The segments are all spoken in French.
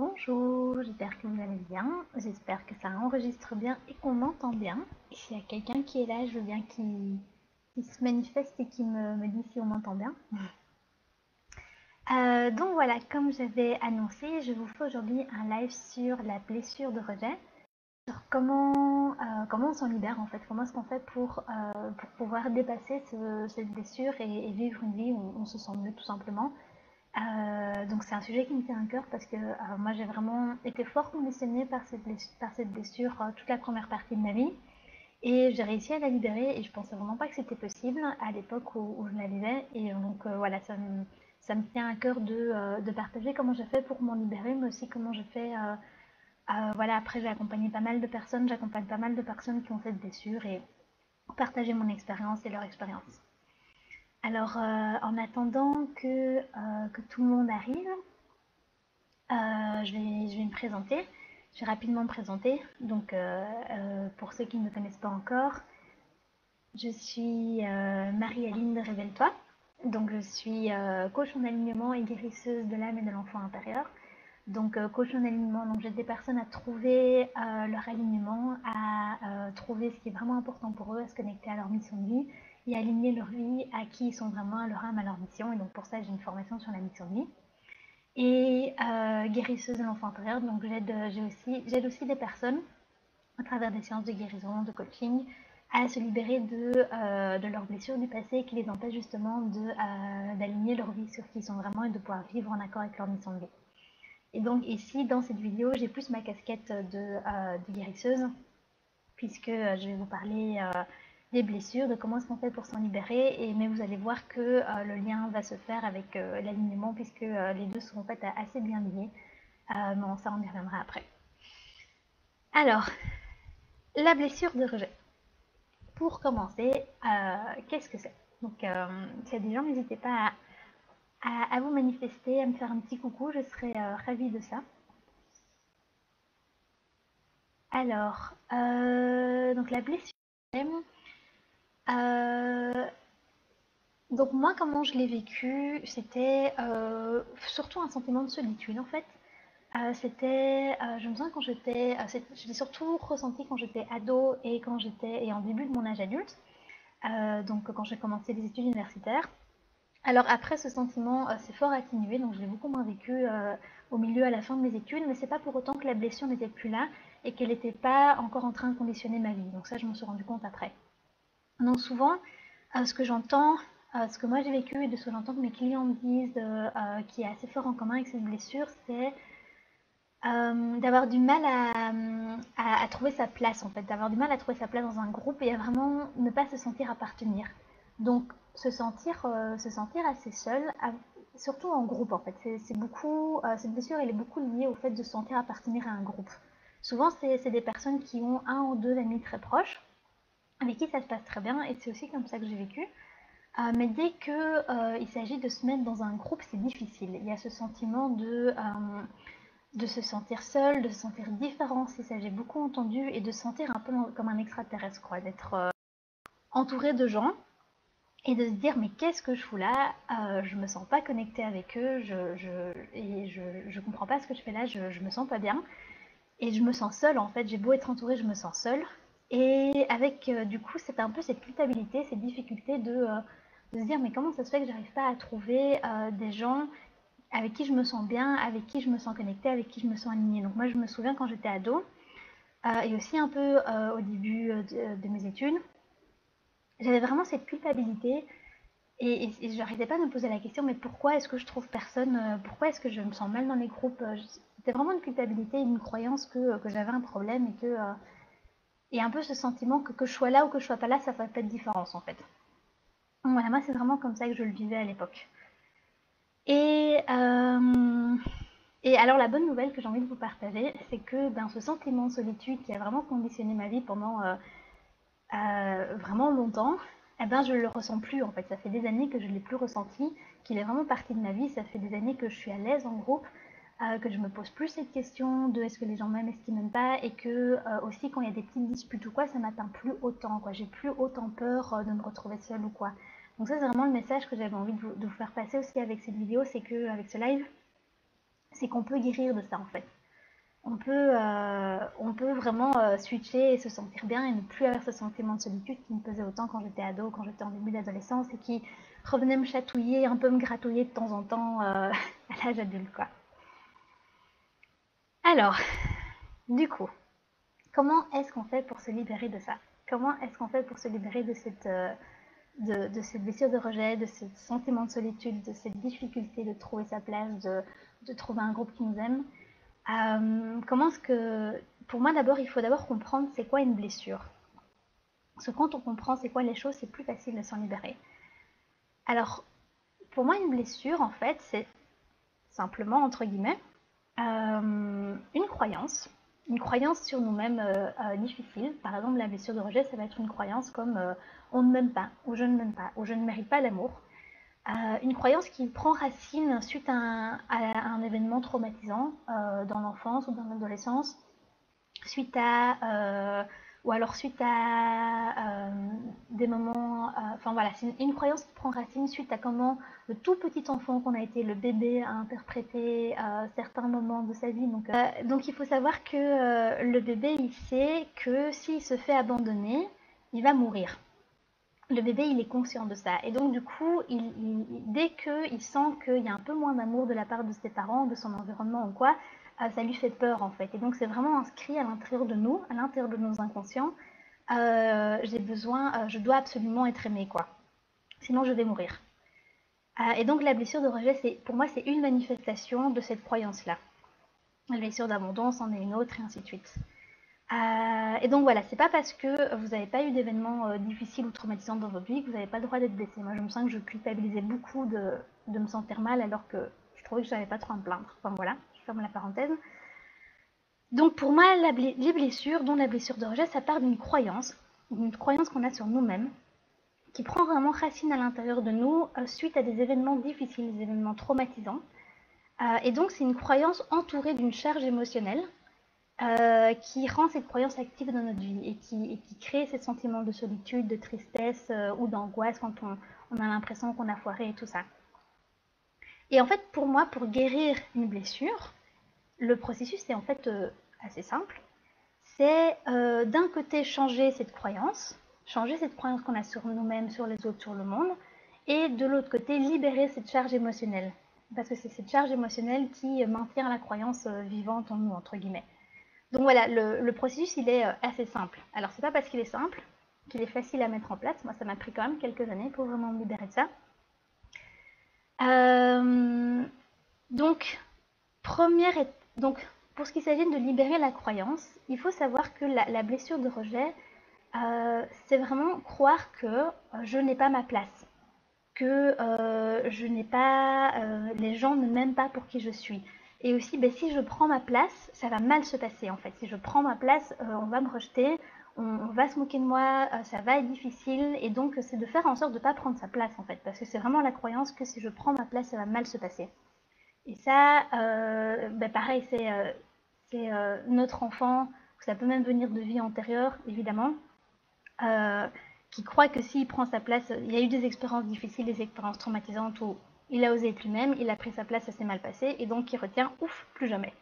Bonjour, j'espère que vous allez bien, j'espère que ça enregistre bien et qu'on m'entend bien. Et s'il y a quelqu'un qui est là, je veux bien qu'il se manifeste et qu'il me dise si on m'entend bien. Donc voilà, comme j'avais annoncé, je vous fais aujourd'hui un live sur la blessure de rejet, sur comment on s'en libère en fait, comment est-ce qu'on fait pour pouvoir dépasser cette blessure et vivre une vie où on se sent mieux tout simplement. Donc c'est un sujet qui me tient à cœur parce que moi j'ai vraiment été fort conditionnée par cette blessure toute la première partie de ma vie et j'ai réussi à la libérer et je pensais vraiment pas que c'était possible à l'époque où je la vivais et donc voilà ça me tient à cœur de partager comment j'ai fait pour m'en libérer mais aussi comment j'ai fait voilà après j'ai accompagné pas mal de personnes, j'accompagne pas mal de personnes qui ont cette blessure et partager mon expérience et leur expérience. Alors, en attendant que tout le monde arrive, je vais me présenter. Je vais rapidement me présenter. Donc, pour ceux qui ne me connaissent pas encore, je suis Marie-Aline de Révèle-toi. Donc, je suis coach en alignement et guérisseuse de l'âme et de l'enfant intérieur. Donc, coach en alignement, donc j'aide des personnes à trouver leur alignement, à trouver ce qui est vraiment important pour eux, à se connecter à leur mission de vie et à aligner leur vie à qui ils sont vraiment, à leur âme, à leur mission. Et donc, pour ça, j'ai une formation sur la mission de vie. Et guérisseuse de l'enfant intérieur, donc j'aide aussi des personnes à travers des séances de guérison, de coaching, à se libérer de leurs blessures du passé qui les empêchent justement d'aligner leur vie sur qui ils sont vraiment et de pouvoir vivre en accord avec leur mission de vie. Et donc ici, dans cette vidéo, j'ai plus ma casquette de guérisseuse, puisque je vais vous parler des blessures, de comment est-ce qu'on fait pour s'en libérer, mais vous allez voir que le lien va se faire avec l'alignement, puisque les deux sont en fait assez bien liés, mais ça on y reviendra après. Alors, la blessure de rejet. Pour commencer, qu'est-ce que c'est? Donc, s'il y a des gens, n'hésitez pas à vous manifester, à me faire un petit coucou, je serais ravie de ça. Alors, donc la blessure. Euh, donc moi, comment je l'ai vécu, c'était surtout un sentiment de solitude en fait. Je me souviens quand je l'ai surtout ressenti quand j'étais ado et en début de mon âge adulte, donc quand j'ai commencé les études universitaires. Alors après, ce sentiment s'est fort atténué, donc je l'ai beaucoup moins vécu au milieu, à la fin de mes études, mais c'est pas pour autant que la blessure n'était plus là et qu'elle n'était pas encore en train de conditionner ma vie. Donc ça, je m'en suis rendu compte après. Donc souvent, ce que j'entends, ce que moi j'ai vécu et de ce que j'entends que mes clients me disent, qui est assez fort en commun avec cette blessure, c'est d'avoir du mal à trouver sa place en fait, d'avoir du mal à trouver sa place dans un groupe et à vraiment ne pas se sentir appartenir. Donc se sentir assez seul, surtout en groupe en fait. C'est beaucoup, cette blessure elle est beaucoup liée au fait de se sentir appartenir à un groupe. Souvent c'est des personnes qui ont un ou deux amis très proches avec qui ça se passe très bien et c'est aussi comme ça que j'ai vécu. Mais dès qu'il s'agit de se mettre dans un groupe, c'est difficile. Il y a ce sentiment de se sentir seul, de se sentir différent, c'est ça j'ai beaucoup entendu, et de se sentir un peu comme un extraterrestre, quoi, d'être entouré de gens et de se dire mais qu'est-ce que je fous là, je me sens pas connectée avec eux, je comprends pas ce que je fais là, je me sens pas bien et je me sens seule en fait, j'ai beau être entourée, je me sens seule et avec du coup c'est un peu cette culpabilité, cette difficulté de se dire mais comment ça se fait que j'arrive pas à trouver des gens avec qui je me sens bien, avec qui je me sens connectée, avec qui je me sens alignée. Donc moi je me souviens quand j'étais ado et aussi un peu au début de mes études, j'avais vraiment cette culpabilité et je n'arrêtais pas de me poser la question mais pourquoi est-ce que je trouve personne, pourquoi est-ce que je me sens mal dans les groupes. C'était vraiment une culpabilité, une croyance que j'avais un problème et un peu ce sentiment que je sois là ou que je sois pas là, ça fait pas de différence en fait. Donc voilà, moi c'est vraiment comme ça que je le vivais à l'époque. Et, euh, et alors la bonne nouvelle que j'ai envie de vous partager, c'est que ce sentiment de solitude qui a vraiment conditionné ma vie pendant vraiment longtemps, eh ben, je ne le ressens plus en fait. Ça fait des années que je ne l'ai plus ressenti, qu'il est vraiment partie de ma vie. Ça fait des années que je suis à l'aise en groupe, que je me pose plus cette question de est-ce que les gens m'aiment, est-ce qu'ils m'aiment pas, et que aussi quand il y a des petites disputes ou quoi, ça m'atteint plus autant, quoi. J'ai plus autant peur de me retrouver seule ou quoi. Donc ça c'est vraiment le message que j'avais envie de vous faire passer aussi avec cette vidéo, c'est que avec ce live, c'est qu'on peut guérir de ça en fait. On peut vraiment switcher et se sentir bien et ne plus avoir ce sentiment de solitude qui me pesait autant quand j'étais ado, quand j'étais en début d'adolescence et qui revenait me chatouiller, un peu me gratouiller de temps en temps à l'âge adulte, quoi. Alors, du coup, comment est-ce qu'on fait pour se libérer de ça? Comment est-ce qu'on fait pour se libérer de cette blessure de rejet, de ce sentiment de solitude, de cette difficulté de trouver sa place, de trouver un groupe qui nous aime? Comment est-ce que... Pour moi, d'abord, il faut d'abord comprendre c'est quoi une blessure. Parce que quand on comprend c'est quoi les choses, c'est plus facile de s'en libérer. Alors, pour moi, une blessure, en fait, c'est simplement, entre guillemets, une croyance sur nous-mêmes difficile. Par exemple, la blessure de rejet, ça va être une croyance comme on ne m'aime pas, ou je ne m'aime pas, ou je ne mérite pas l'amour. Une croyance qui prend racine suite à un événement traumatisant dans l'enfance ou dans l'adolescence, suite à ou alors suite à des moments, enfin voilà, c'est une croyance qui prend racine suite à comment le tout petit enfant qu'on a été, le bébé, a interprété certains moments de sa vie. Donc il faut savoir que le bébé, il sait que s'il se fait abandonner, il va mourir. Le bébé, il est conscient de ça. Et donc, du coup, dès qu'il sent qu'il y a un peu moins d'amour de la part de ses parents, de son environnement ou quoi, ça lui fait peur, en fait. Et donc, c'est vraiment inscrit à l'intérieur de nous, à l'intérieur de nos inconscients. J'ai besoin, je dois absolument être aimée, quoi. Sinon, je vais mourir. Et donc, la blessure de rejet, pour moi, c'est une manifestation de cette croyance-là. La blessure d'abandon, c'en est une autre, et ainsi de suite. Et donc voilà, c'est pas parce que vous n'avez pas eu d'événements difficiles ou traumatisants dans votre vie que vous n'avez pas le droit d'être blessé. Moi, je me sens que je culpabilisais beaucoup de me sentir mal alors que je trouvais que je n'avais pas trop à me plaindre. Enfin voilà, je ferme la parenthèse. Donc pour moi, les blessures, dont la blessure de rejet, ça part d'une croyance qu'on a sur nous-mêmes, qui prend vraiment racine à l'intérieur de nous suite à des événements difficiles, des événements traumatisants. Et donc c'est une croyance entourée d'une charge émotionnelle qui rend cette croyance active dans notre vie et qui crée ces sentiments de solitude, de tristesse ou d'angoisse quand on a l'impression qu'on a foiré et tout ça. Et en fait, pour moi, pour guérir une blessure, le processus est en fait assez simple. C'est d'un côté changer cette croyance qu'on a sur nous-mêmes, sur les autres, sur le monde, et de l'autre côté libérer cette charge émotionnelle. Parce que c'est cette charge émotionnelle qui maintient la croyance vivante en nous, entre guillemets. Donc voilà, le processus, il est assez simple. Alors, c'est pas parce qu'il est simple qu'il est facile à mettre en place. Moi, ça m'a pris quand même quelques années pour vraiment me libérer de ça. Donc, donc, pour ce qui s'agit de libérer la croyance, il faut savoir que la blessure de rejet, c'est vraiment croire que je n'ai pas ma place, que je n'ai pas, les gens ne m'aiment pas pour qui je suis. Et aussi, ben, si je prends ma place, ça va mal se passer en fait. Si je prends ma place, on va me rejeter, on va se moquer de moi, ça va être difficile. Et donc, c'est de faire en sorte de ne pas prendre sa place en fait. Parce que c'est vraiment la croyance que si je prends ma place, ça va mal se passer. Et ça, ben, pareil, c'est notre enfant, ça peut même venir de vie antérieure, évidemment, qui croit que s'il prend sa place, il y a eu des expériences difficiles, des expériences traumatisantes où il a osé être lui-même, il a pris sa place, ça s'est mal passé, et donc il retient, ouf, plus jamais.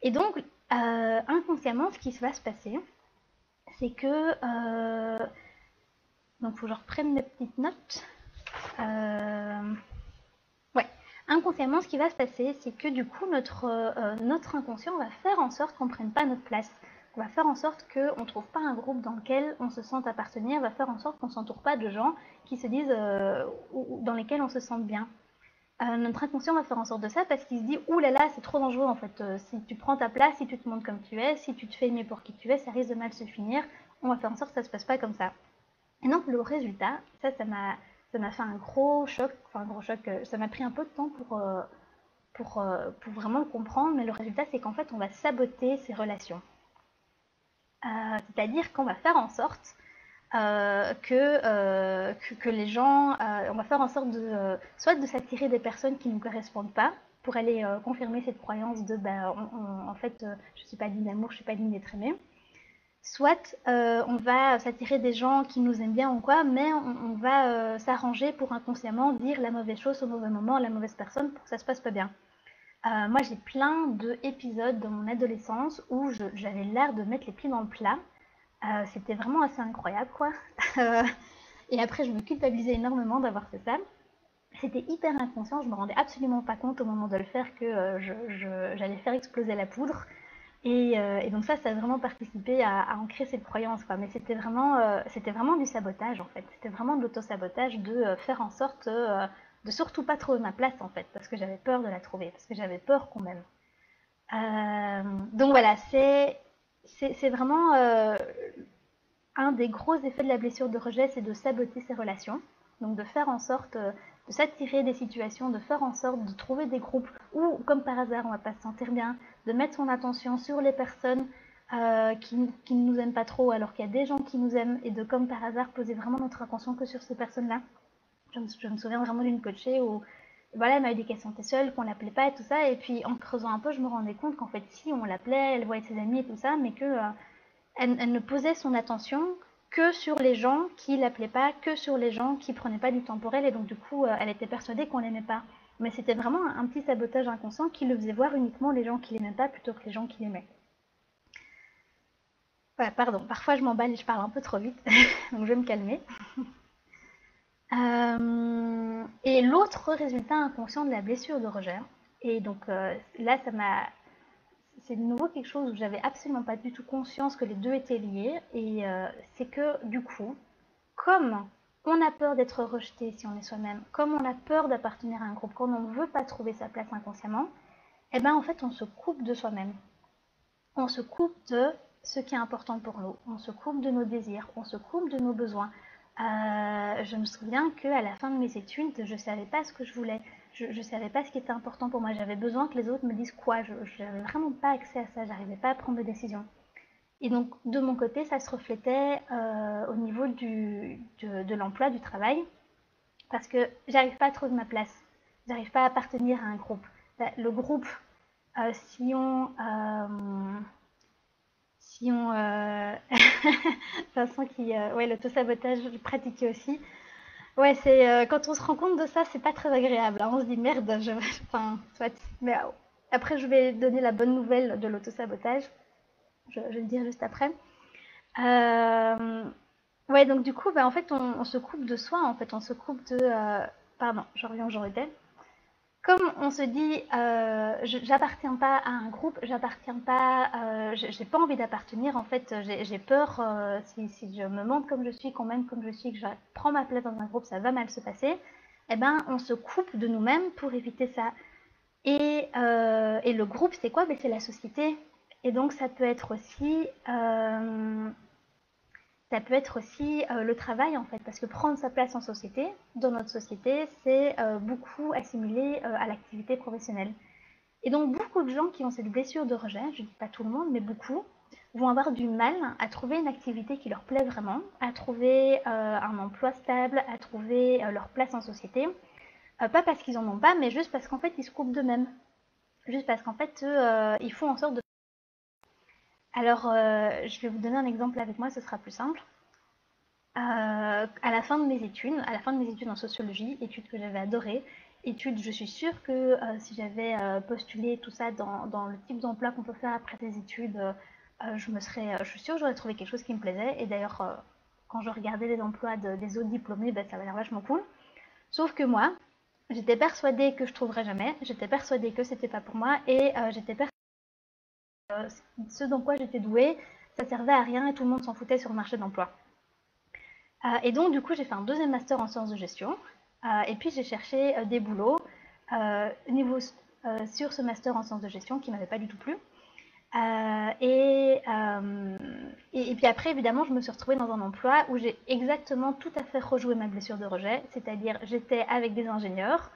Et donc, inconsciemment, ce qui va se passer, c'est que... donc, il faut que je reprenne mes petites notes. Ouais. Inconsciemment, ce qui va se passer, c'est que du coup, notre inconscient va faire en sorte qu'on ne prenne pas notre place. On va faire en sorte qu'on ne trouve pas un groupe dans lequel on se sente appartenir, va faire en sorte qu'on ne s'entoure pas de gens qui se disent ou dans lesquels on se sente bien. Notre inconscient va faire en sorte de ça parce qu'il se dit ouh là là, c'est trop dangereux en fait. Si tu prends ta place, si tu te montres comme tu es, si tu te fais aimer pour qui tu es, ça risque de mal se finir. On va faire en sorte que ça se passe pas comme ça. Et donc le résultat, ça m'a fait un gros choc, ça m'a pris un peu de temps pour vraiment le comprendre, mais le résultat c'est qu'en fait on va saboter ces relations. C'est-à-dire qu'on va faire en sorte que les gens, on va faire en sorte soit de s'attirer des personnes qui ne nous correspondent pas, pour aller confirmer cette croyance de en fait je ne suis pas digne d'amour, je ne suis pas digne d'être aimée. Soit on va s'attirer des gens qui nous aiment bien ou quoi, mais on va s'arranger pour inconsciemment dire la mauvaise chose au mauvais moment à la mauvaise personne pour que ça se passe pas bien. Moi, j'ai plein d'épisodes dans mon adolescence où j'avais l'air de mettre les pieds dans le plat. C'était vraiment assez incroyable, quoi. Euh, et après, je me culpabilisais énormément d'avoir fait ça. C'était hyper inconscient, je me rendais absolument pas compte au moment de le faire que j'allais faire exploser la poudre. Et donc ça a vraiment participé à ancrer cette croyance, quoi. Mais c'était vraiment du sabotage, en fait. C'était vraiment de l'auto-sabotage de faire en sorte de surtout pas trouver ma place, en fait, parce que j'avais peur de la trouver, parce que j'avais peur qu'on m'aime. Donc voilà, c'est vraiment un des gros effets de la blessure de rejet, c'est de saboter ses relations. Donc de faire en sorte de s'attirer des situations, de faire en sorte de trouver des groupes où, comme par hasard, on va pas se sentir bien, de mettre son attention sur les personnes qui ne nous aiment pas trop, alors qu'il y a des gens qui nous aiment, et de, comme par hasard, poser vraiment notre attention que sur ces personnes-là. Je me souviens vraiment d'une coachée où voilà, elle m'avait dit qu'elle se sentait seule, qu'on l'appelait pas et tout ça, et puis en creusant un peu, je me rendais compte qu'en fait, si, on l'appelait, elle voyait ses amis et tout ça, mais que elle ne posait son attention que sur les gens qui l'appelaient pas, que sur les gens qui prenaient pas du temps pour elle, et donc du coup, elle était persuadée qu'on l'aimait pas. Mais c'était vraiment un petit sabotage inconscient qui le faisait voir uniquement les gens qui l'aimaient pas plutôt que les gens qui l'aimaient. Voilà, pardon, parfois je m'emballe et je parle un peu trop vite, donc je vais me calmer. Et l'autre résultat inconscient de la blessure de rejet, et donc là, c'est de nouveau quelque chose où j'avais absolument pas du tout conscience que les deux étaient liés, et c'est que du coup, comme on a peur d'être rejeté si on est soi-même, comme on a peur d'appartenir à un groupe, comme on ne veut pas trouver sa place inconsciemment, eh ben en fait on se coupe de soi-même. On se coupe de ce qui est important pour nous. On se coupe de nos désirs. On se coupe de nos besoins. Je me souviens qu'à la fin de mes études, je ne savais pas ce que je voulais. Je ne savais pas ce qui était important pour moi. J'avais besoin que les autres me disent quoi. Je n'avais vraiment pas accès à ça. J'arrivais pas à prendre de décision. Et donc, de mon côté, ça se reflétait au niveau de l'emploi, du travail, parce que j'arrive pas à trouver ma place. J'arrive pas à appartenir à un groupe. Le groupe, si on si on Vincent qui ouais, l'auto-sabotage pratiqué aussi. Ouais, c'est quand on se rend compte de ça, c'est pas très agréable, hein. On se dit merde, enfin soit. Mais après je vais donner la bonne nouvelle de l'auto-sabotage. Je vais le dire juste après. Ouais, donc du coup, bah, en fait, on se coupe de soi, en fait, on se coupe de. Pardon, je reviens où j'en étais. Comme on se dit, j'appartiens pas à un groupe, j'appartiens pas, j'ai pas envie d'appartenir, en fait, j'ai peur, si je me montre comme je suis, qu'on m'aime comme je suis, que je prends ma place dans un groupe, ça va mal se passer, eh ben, on se coupe de nous-mêmes pour éviter ça. Et le groupe, c'est quoi? Ben, c'est la société. Et donc, ça peut être aussi le travail, en fait, parce que prendre sa place en société, dans notre société, c'est beaucoup assimilé à l'activité professionnelle. Et donc, beaucoup de gens qui ont cette blessure de rejet, je ne dis pas tout le monde, mais beaucoup, vont avoir du mal à trouver une activité qui leur plaît vraiment, à trouver un emploi stable, à trouver leur place en société. Pas parce qu'ils en ont pas, mais juste parce qu'en fait, ils se coupent d'eux-mêmes. Juste parce qu'en fait, ils font en sorte de... Alors, je vais vous donner un exemple avec moi, ce sera plus simple. À la fin de mes études, à la fin de mes études en sociologie, études que j'avais adorées, études, je suis sûre que si j'avais postulé tout ça dans le type d'emploi qu'on peut faire après des études, je suis sûre que j'aurais trouvé quelque chose qui me plaisait. Et d'ailleurs, quand je regardais les emplois des autres diplômés, ben, ça avait l'air vachement cool. Sauf que moi, j'étais persuadée que je trouverais jamais, j'étais persuadée que c'était pas pour moi, et j'étais persuadée que ce dans quoi j'étais douée, ça servait à rien et tout le monde s'en foutait sur le marché de l'emploi. Et donc, du coup, j'ai fait un deuxième master en sciences de gestion. Et puis, j'ai cherché des boulots sur ce master en sciences de gestion qui ne m'avait pas du tout plu. Et puis après, évidemment, je me suis retrouvée dans un emploi où j'ai exactement tout à fait rejoué ma blessure de rejet. C'est-à-dire, j'étais avec des ingénieurs.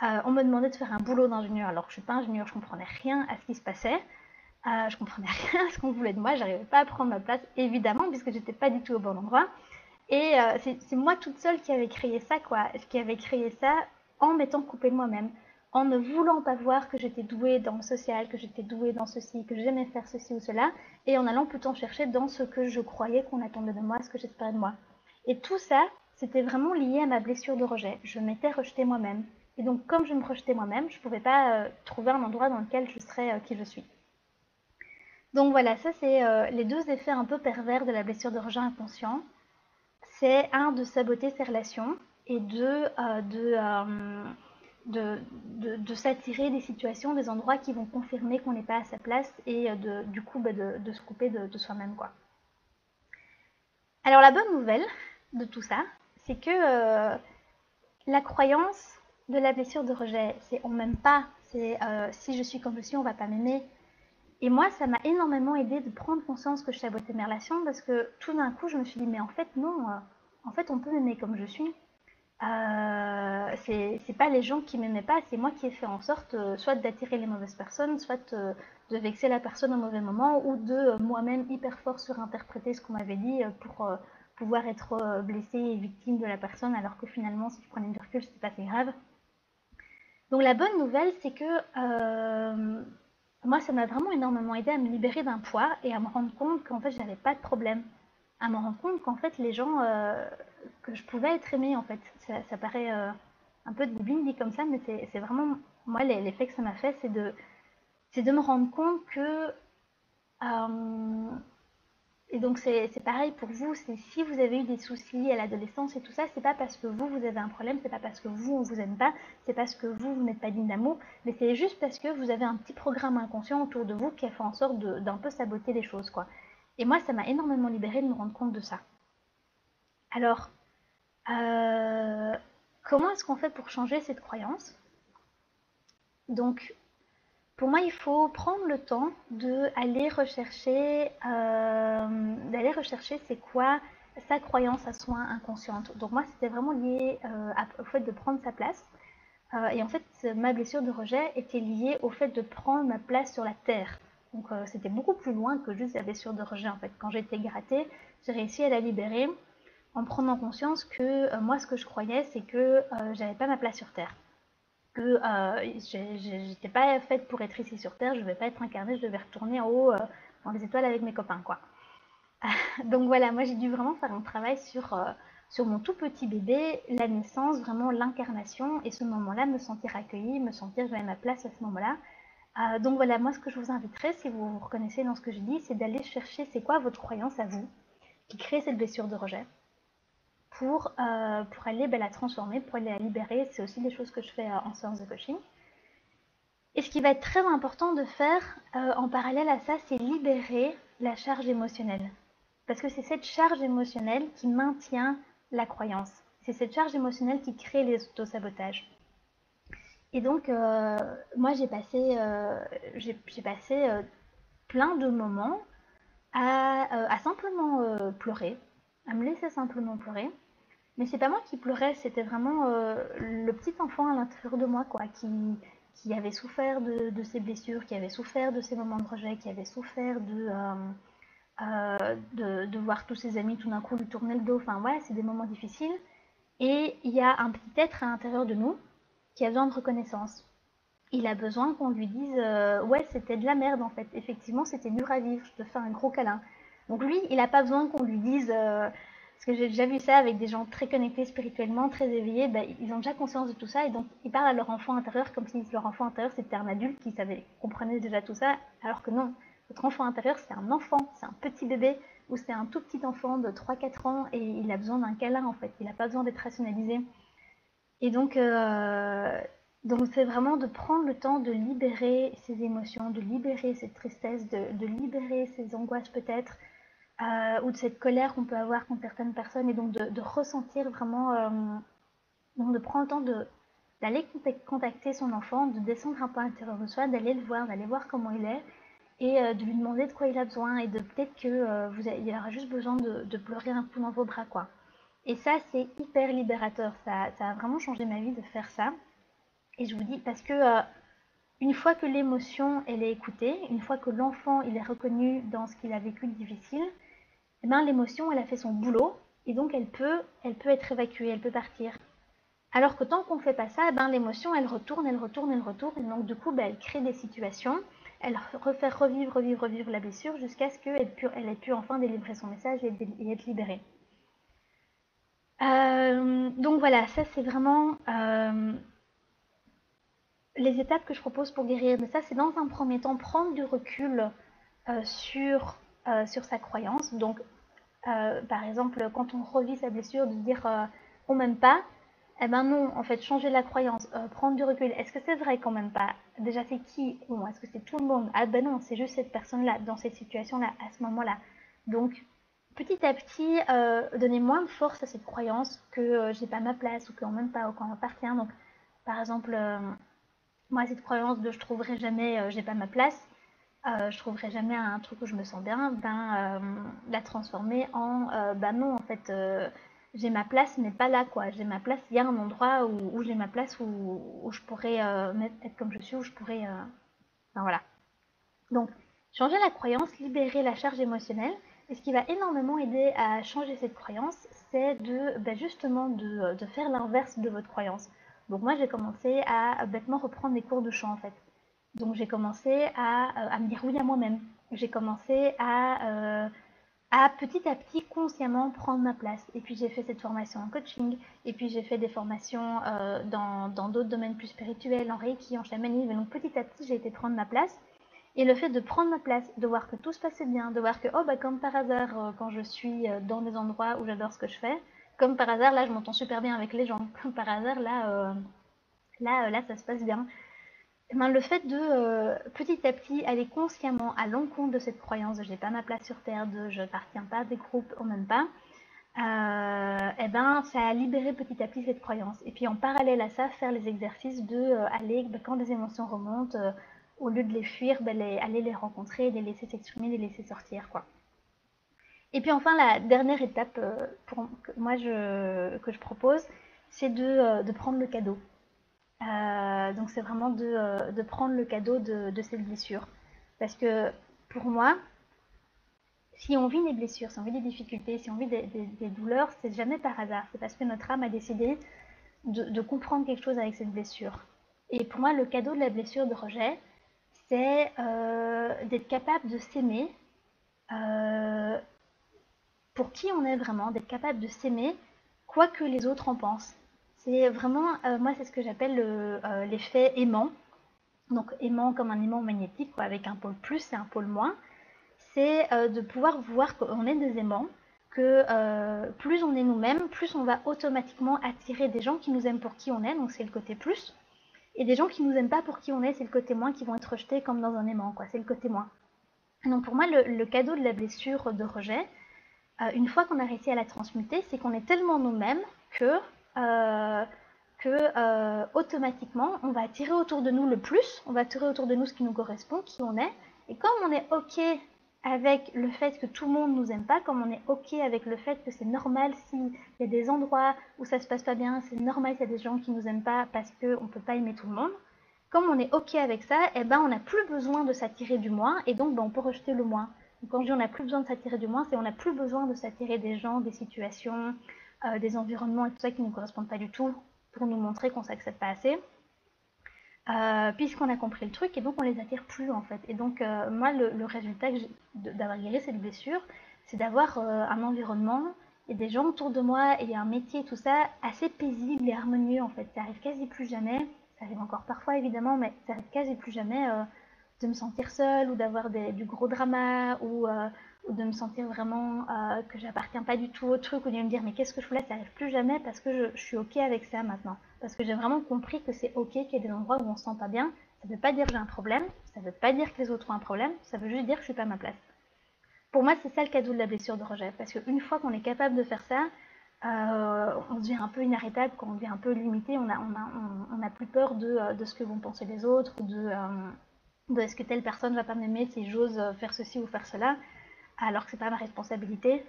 On me demandait de faire un boulot d'ingénieur alors que je ne suis pas ingénieure, je ne comprenais rien à ce qui se passait. Je comprenais rien à ce qu'on voulait de moi, j'arrivais pas à prendre ma place, évidemment, puisque j'étais pas du tout au bon endroit. Et c'est moi toute seule qui avait créé ça, quoi. Qui avait créé ça en m'étant coupée de moi-même, en ne voulant pas voir que j'étais douée dans le social, que j'étais douée dans ceci, que j'aimais faire ceci ou cela, et en allant plutôt chercher dans ce que je croyais qu'on attendait de moi, ce que j'espérais de moi. Et tout ça, c'était vraiment lié à ma blessure de rejet. Je m'étais rejetée moi-même. Et donc, comme je me projetais moi-même, je ne pouvais pas trouver un endroit dans lequel je serais qui je suis. Donc voilà, ça c'est les deux effets un peu pervers de la blessure de rejet inconscient. C'est un, de saboter ses relations, et deux, de s'attirer des situations, des endroits qui vont confirmer qu'on n'est pas à sa place, et du coup de se couper de soi-même, quoi. Alors la bonne nouvelle de tout ça, c'est que la croyance de la blessure de rejet, c'est on m'aime pas, c'est si je suis comme je suis, on va pas m'aimer. Et moi, ça m'a énormément aidé de prendre conscience que je sabotais mes relations, parce que tout d'un coup, je me suis dit, mais en fait, non, en fait, on peut m'aimer comme je suis. C'est pas les gens qui m'aimaient pas, c'est moi qui ai fait en sorte soit d'attirer les mauvaises personnes, soit de vexer la personne au mauvais moment, ou de moi-même hyper fort surinterpréter ce qu'on m'avait dit pour pouvoir être blessée et victime de la personne, alors que finalement, si je prenais du recul, c'était pas si grave. Donc la bonne nouvelle, c'est que moi, ça m'a vraiment énormément aidé à me libérer d'un poids et à me rendre compte qu'en fait, j'avais pas de problème. À me rendre compte qu'en fait, les gens, que je pouvais être aimée, en fait. Ça paraît un peu débile dit comme ça, mais c'est vraiment, moi, l'effet que ça m'a fait, c'est de me rendre compte que et donc c'est pareil pour vous, c'est si vous avez eu des soucis à l'adolescence et tout ça, c'est pas parce que vous avez un problème, c'est pas parce que vous on vous aime pas, c'est parce que vous n'êtes pas digne d'amour, mais c'est juste parce que vous avez un petit programme inconscient autour de vous qui a fait en sorte d'un peu saboter les choses, quoi. Et moi, ça m'a énormément libérée de me rendre compte de ça. Alors, euh, comment est-ce qu'on fait pour changer cette croyance? Donc, pour moi, il faut prendre le temps d'aller rechercher c'est quoi sa croyance à soi inconsciente. Donc moi, c'était vraiment lié au fait de prendre sa place. Et en fait, ma blessure de rejet était liée au fait de prendre ma place sur la terre. Donc c'était beaucoup plus loin que juste la blessure de rejet. En fait, quand j'ai été grattée, j'ai réussi à la libérer en prenant conscience que moi, ce que je croyais, c'est que j'avais pas ma place sur terre, que j'étais pas faite pour être ici sur Terre, je vais pas être incarnée, je devais retourner en haut dans les étoiles avec mes copains, quoi. Donc voilà, moi j'ai dû vraiment faire un travail sur mon tout petit bébé, la naissance, vraiment l'incarnation, et ce moment-là, me sentir accueillie, me sentir que j'avais ma place à ce moment-là. Donc voilà, moi ce que je vous inviterais, si vous vous reconnaissez dans ce que je dis, c'est d'aller chercher c'est quoi votre croyance à vous, qui crée cette blessure de rejet, pour aller la transformer, pour aller la libérer. C'est aussi des choses que je fais en séance de coaching. Et ce qui va être très important de faire en parallèle à ça, c'est libérer la charge émotionnelle. Parce que c'est cette charge émotionnelle qui maintient la croyance. C'est cette charge émotionnelle qui crée les autosabotages. Et donc, moi, j'ai passé plein de moments à simplement pleurer, à me laisser simplement pleurer. Mais c'est pas moi qui pleurais, c'était vraiment le petit enfant à l'intérieur de moi, quoi, qui avait souffert de ses blessures, qui avait souffert de ses moments de rejet, qui avait souffert de voir tous ses amis tout d'un coup lui tourner le dos. Enfin, voilà, c'est des moments difficiles. Et il y a un petit être à l'intérieur de nous qui a besoin de reconnaissance. Il a besoin qu'on lui dise ouais, c'était de la merde en fait. Effectivement, c'était dur à vivre, je te fais un gros câlin. Donc lui, il n'a pas besoin qu'on lui dise parce que j'ai déjà vu ça avec des gens très connectés spirituellement, très éveillés, bah, ils ont déjà conscience de tout ça et donc ils parlent à leur enfant intérieur comme si leur enfant intérieur c'était un adulte qui comprenait déjà tout ça, alors que non. Votre enfant intérieur, c'est un enfant, c'est un petit bébé ou c'est un tout petit enfant de 3-4 ans et il a besoin d'un câlin en fait, il n'a pas besoin d'être rationalisé. Et donc c'est vraiment de prendre le temps de libérer ses émotions, de libérer cette tristesse, de libérer ses angoisses peut-être, ou de cette colère qu'on peut avoir contre certaines personnes, et donc de ressentir vraiment, donc de prendre le temps d'aller contacter son enfant, de descendre un peu à l'intérieur de soi, d'aller voir comment il est, et de lui demander de quoi il a besoin, et de peut-être que il aura juste besoin de pleurer un coup dans vos bras, quoi. Et ça, c'est hyper libérateur. Ça a vraiment changé ma vie de faire ça. Et je vous dis, parce que une fois que l'émotion, elle est écoutée, une fois que l'enfant, il est reconnu dans ce qu'il a vécu de difficile, eh ben, l'émotion, elle a fait son boulot. Et donc, elle peut être évacuée, elle peut partir. Alors que tant qu'on ne fait pas ça, eh ben, l'émotion, elle retourne, elle retourne, elle retourne. Et donc, du coup, ben, elle crée des situations. Elle refait revivre la blessure jusqu'à ce qu'elle ait pu enfin délivrer son message et être libérée. Donc voilà, ça c'est vraiment les étapes que je propose pour guérir de ça, c'est dans un premier temps prendre du recul sur sa croyance. Donc, par exemple, quand on revit sa blessure, de dire on m'aime pas, eh ben non, en fait, changer la croyance, prendre du recul. Est-ce que c'est vrai qu'on m'aime pas? Déjà, c'est qui? Bon, est-ce que c'est tout le monde? Ah ben non, c'est juste cette personne-là, dans cette situation-là, à ce moment-là. Donc, petit à petit, donner moins de force à cette croyance que j'ai pas ma place ou qu'on m'aime pas ou qu'on m'appartient. Donc, par exemple, moi, cette croyance de je trouverai jamais, j'ai pas ma place, je trouverai jamais un truc où je me sens bien, ben la transformer en bah non en fait j'ai ma place mais pas là quoi, j'ai ma place, il y a un endroit où j'ai ma place où je pourrais être comme je suis, où je pourrais enfin voilà. Donc changer la croyance, libérer la charge émotionnelle et ce qui va énormément aider à changer cette croyance, c'est de bah, justement de faire l'inverse de votre croyance. Donc moi j'ai commencé à bêtement reprendre des cours de chant en fait. Donc j'ai commencé à me dire oui à moi-même. J'ai commencé à petit à petit consciemment prendre ma place. Et puis j'ai fait cette formation en coaching, et puis j'ai fait des formations dans d'autres domaines plus spirituels, en reiki, en chamanisme. Et donc petit à petit j'ai été prendre ma place. Et le fait de prendre ma place, de voir que tout se passait bien, de voir que oh bah comme par hasard quand je suis dans des endroits où j'adore ce que je fais, comme par hasard là je m'entends super bien avec les gens, comme par hasard là ça se passe bien. Eh ben, le fait de petit à petit aller consciemment à l'encontre de cette croyance de j'ai pas ma place sur terre, de je n'appartiens pas à des groupes, on m'aime pas, eh ben, ça a libéré petit à petit cette croyance. Et puis en parallèle à ça, faire les exercices de aller, ben, quand des émotions remontent, au lieu de les fuir, ben, aller les rencontrer, les laisser s'exprimer, les laisser sortir. Quoi. Et puis enfin, la dernière étape que je propose, c'est de prendre le cadeau. Donc c'est vraiment de prendre le cadeau de cette blessure. Parce que pour moi, si on vit des blessures, si on vit des difficultés, si on vit des douleurs, c'est jamais par hasard. C'est parce que notre âme a décidé de comprendre quelque chose avec cette blessure. Et pour moi, le cadeau de la blessure de rejet, c'est d'être capable de s'aimer euh, pour qui on est vraiment, d'être capable de s'aimer quoi que les autres en pensent. C'est vraiment, moi, c'est ce que j'appelle l'effet aimant. Donc aimant comme un aimant magnétique, quoi, avec un pôle plus et un pôle moins, c'est de pouvoir voir qu'on est des aimants, que plus on est nous-mêmes, plus on va automatiquement attirer des gens qui nous aiment pour qui on est, donc c'est le côté plus, et des gens qui nous aiment pas pour qui on est, c'est le côté moins, qui vont être rejetés comme dans un aimant, quoi, c'est le côté moins. Donc pour moi, le cadeau de la blessure de rejet, une fois qu'on a réussi à la transmuter, c'est qu'on est tellement nous-mêmes euh, que automatiquement, on va attirer autour de nous le plus, on va attirer autour de nous ce qui nous correspond, qui on est. Et comme on est OK avec le fait que tout le monde nous aime pas, comme on est OK avec le fait que c'est normal s'il y a des endroits où ça se passe pas bien, c'est normal s'il y a des gens qui nous aiment pas parce qu'on peut pas aimer tout le monde. Comme on est OK avec ça, eh ben on n'a plus besoin de s'attirer du moins et donc ben, on peut rejeter le moins. Donc, quand je dis on n'a plus besoin de s'attirer du moins, c'est on n'a plus besoin de s'attirer des gens, des situations, des environnements et tout ça qui ne nous correspondent pas du tout pour nous montrer qu'on s'accepte pas assez. Puisqu'on a compris le truc et donc on les attire plus en fait. Et donc moi le résultat d'avoir guéri cette blessure, c'est d'avoir un environnement et des gens autour de moi et un métier tout ça assez paisible et harmonieux en fait. Ça arrive quasi plus jamais, ça arrive encore parfois évidemment, mais ça arrive quasi plus jamais de me sentir seule ou d'avoir du gros drama ou de me sentir vraiment que j'appartiens pas du tout au truc ou de me dire mais qu'est-ce que je fais là, ça arrive plus jamais parce que je suis ok avec ça maintenant. Parce que j'ai vraiment compris que c'est ok qu'il y ait des endroits où on se sent pas bien. Ça veut pas dire que j'ai un problème, ça veut pas dire que les autres ont un problème, ça veut juste dire que je suis pas à ma place. Pour moi, c'est ça le cadeau de la blessure de rejet. Parce qu'une fois qu'on est capable de faire ça, on devient un peu inarrêtable, quand on devient un peu limité, on a plus peur de ce que vont penser les autres, ou de est-ce que telle personne va pas m'aimer si j'ose faire ceci ou faire cela, alors que c'est pas ma responsabilité.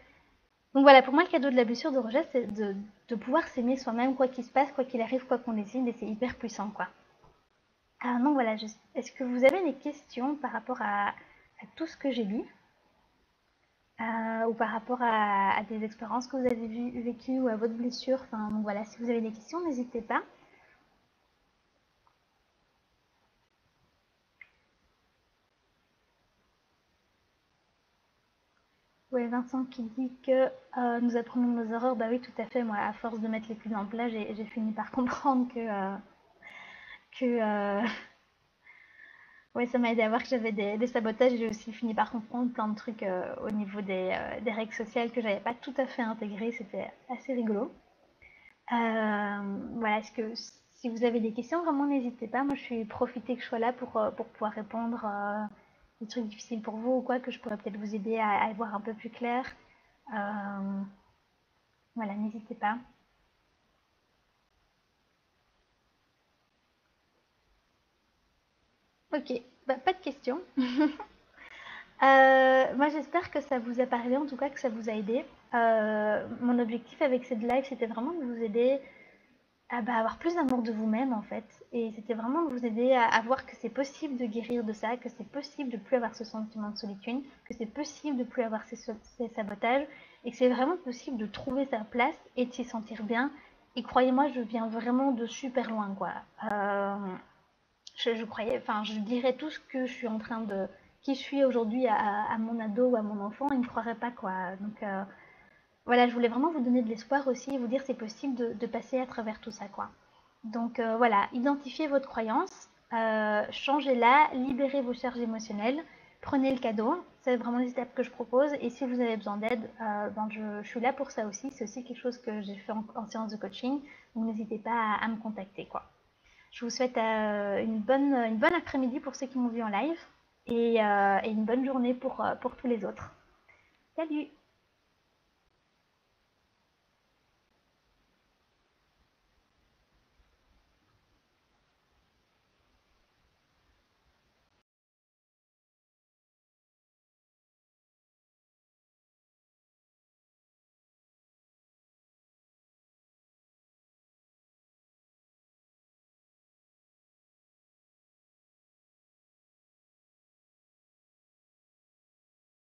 Donc voilà, pour moi, le cadeau de la blessure de rejet, c'est de pouvoir s'aimer soi-même, quoi qu'il se passe, quoi qu'il arrive, quoi qu'on décide, et c'est hyper puissant, quoi. Donc voilà, est-ce que vous avez des questions par rapport à tout ce que j'ai lu ou par rapport à des expériences que vous avez vécues ou à votre blessure. Enfin, donc voilà, si vous avez des questions, n'hésitez pas. Ouais, Vincent qui dit que nous apprenons nos erreurs. Bah oui, tout à fait. Moi, à force de mettre les pieds dans le plat, j'ai fini par comprendre que ouais, ça m'a aidé à voir que j'avais des sabotages. J'ai aussi fini par comprendre plein de trucs au niveau des règles sociales que j'avais pas tout à fait intégrées. C'était assez rigolo. Voilà, est-ce que si vous avez des questions, vraiment n'hésitez pas. Moi, je suis profitée que je sois là pour pouvoir répondre des trucs difficiles pour vous ou quoi, que je pourrais peut-être vous aider à y voir un peu plus clair. Euh, voilà, n'hésitez pas. Ok, bah, pas de questions. Moi, j'espère que ça vous a parlé, en tout cas que ça vous a aidé. Mon objectif avec cette live, c'était vraiment de vous aider à avoir plus d'amour de vous-même, en fait. Et c'était vraiment de vous aider à voir que c'est possible de guérir de ça, que c'est possible de plus avoir ce sentiment de solitude, que c'est possible de plus avoir ces sabotages, et que c'est vraiment possible de trouver sa place et de s'y sentir bien. Et croyez-moi, je viens vraiment de super loin, quoi. Euh, je croyais, enfin, je dirais tout ce que je suis en train de, qui je suis aujourd'hui à mon ado ou à mon enfant, il ne me croirait pas, quoi. Donc voilà, je voulais vraiment vous donner de l'espoir aussi et vous dire c'est possible de passer à travers tout ça, quoi. Donc voilà, identifiez votre croyance, changez-la, libérez vos charges émotionnelles, prenez le cadeau, c'est vraiment les étapes que je propose. Et si vous avez besoin d'aide, ben je suis là pour ça aussi. C'est aussi quelque chose que j'ai fait en séance de coaching. Donc n'hésitez pas à me contacter, quoi. Je vous souhaite une bonne après-midi pour ceux qui m'ont vu en live et une bonne journée pour tous les autres. Salut!